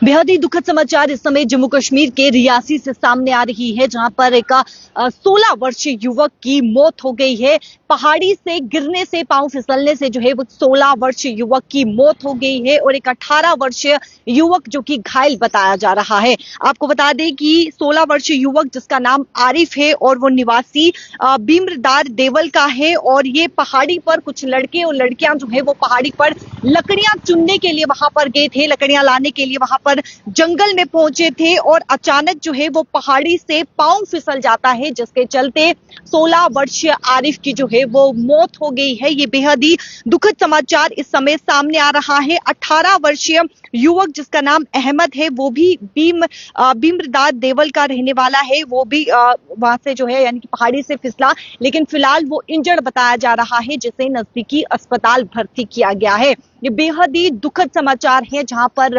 बेहद ही दुखद समाचार इस समय जम्मू कश्मीर के रियासी से सामने आ रही है, जहां पर एक 16 वर्षीय युवक की मौत हो गई है। पहाड़ी से गिरने से, पांव फिसलने से जो है वो 16 वर्षीय युवक की मौत हो गई है और एक 18 वर्षीय युवक जो कि घायल बताया जा रहा है। आपको बता दें कि 16 वर्षीय युवक जिसका नाम आरिफ है और वो निवासी भीमरदार देवल का है, और ये पहाड़ी पर कुछ लड़के और लड़कियां जो है वो पहाड़ी पर लकड़ियां चुनने के लिए वहां पर गए थे, लकड़ियां लाने के लिए वहां पर जंगल में पहुंचे थे और अचानक जो है वो पहाड़ी से पांव फिसल जाता है, जिसके चलते 16 वर्षीय आरिफ की जो है वो मौत हो गई है। ये बेहद ही दुखद समाचार इस समय सामने आ रहा है। 18 वर्षीय युवक जिसका नाम अहमद है, वो भी भीमरदार देवल का रहने वाला है। वो भी वहां से जो है यानी कि पहाड़ी से फिसला, लेकिन फिलहाल वो इंजर्ड बताया जा रहा है, जिसे नजदीकी अस्पताल भर्ती किया गया है। ये बेहद ही दुखद समाचार है, जहां पर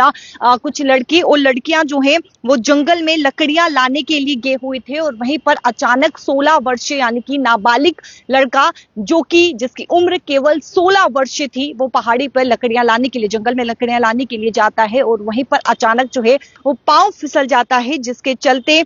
कुछ लड़के और लड़कियां जो हैं वो जंगल में लकड़ियां लाने के लिए गए हुए थे और वहीं पर अचानक 16 वर्षीय यानी कि नाबालिग लड़का जो कि जिसकी उम्र केवल 16 वर्ष थी, वो पहाड़ी पर लकड़ियां लाने के लिए, जंगल में लकड़ियां लाने के लिए जाता है और वहीं पर अचानक जो है वो पांव फिसल जाता है, जिसके चलते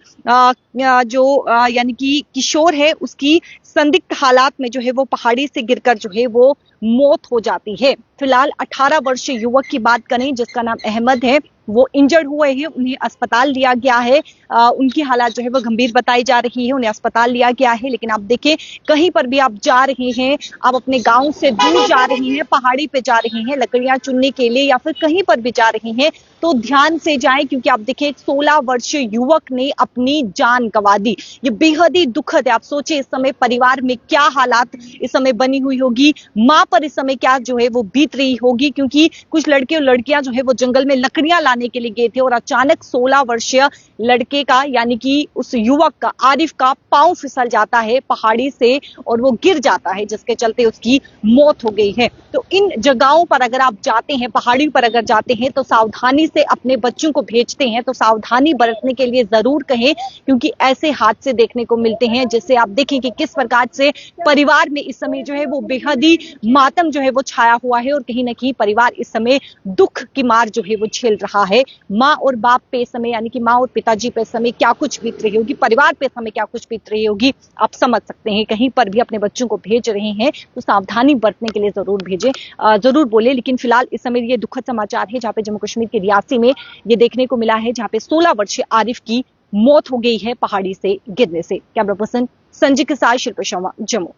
यानी कि किशोर है उसकी संदिग्ध हालात में जो है वो पहाड़ी से गिरकर जो है वो मौत हो जाती है। फिलहाल 18 वर्षीय युवक की बात करें जिसका नाम अहमद है, वो इंजर्ड हुए हैं, उन्हें अस्पताल लिया गया है। उनकी हालात जो है वो गंभीर बताई जा रही है, उन्हें अस्पताल लिया गया है। लेकिन आप देखें, कहीं पर भी आप जा रहे हैं, आप अपने गांव से दूर जा रहे हैं, पहाड़ी पे जा रहे हैं लकड़ियां चुनने के लिए या फिर कहीं पर भी जा रहे हैं, तो ध्यान से जाएं, क्योंकि आप देखें 16 वर्षीय युवक ने अपनी जान गंवा दी। ये बेहद ही दुखद है। आप सोचिए इस समय परिवार में क्या हालात इस समय बनी हुई होगी, मां पर इस समय क्या जो है वो बीत रही होगी, क्योंकि कुछ लड़के और लड़कियां जो है वो जंगल में लकड़ियां लाने के लिए गए थे और अचानक 16 वर्षीय लड़के का यानी कि उस युवक का, आरिफ का पांव फिसल जाता है पहाड़ी से और वो गिर जाता है, जिसके चलते उसकी मौत हो गई है। तो इन जगहों पर अगर आप जाते हैं, पहाड़ी पर अगर जाते हैं, तो सावधानी से अपने बच्चों को भेजते हैं तो सावधानी बरतने के लिए जरूर कहें, क्योंकि ऐसे हादसे देखने को मिलते हैं, जिससे आप देखें कि किस प्रकार से परिवार में इस समय जो है वो बेहद ही मातम जो है वो छाया हुआ है और कहीं ना कहीं परिवार इस समय दुख की मार जो है वो झेल रहा है। माँ और बाप पे इस समय यानी कि माँ और पिताजी पे इस समय क्या कुछ बीत रही होगी, परिवार पे इस समय क्या कुछ बीत रही होगी, आप समझ सकते हैं। कहीं पर भी अपने बच्चों को भेज रहे हैं तो सावधानी बरतने के लिए जरूर भेजें, जरूर बोले। लेकिन फिलहाल इस समय ये दुखद समाचार है, जहाँ पे जम्मू कश्मीर के रियासी में ये देखने को मिला है, जहाँ पे 16 वर्षीय आरिफ की मौत हो गई है पहाड़ी से गिरने से। कैमरा पर्सन संजय के साथ शिल्पा शर्मा, जम्मू।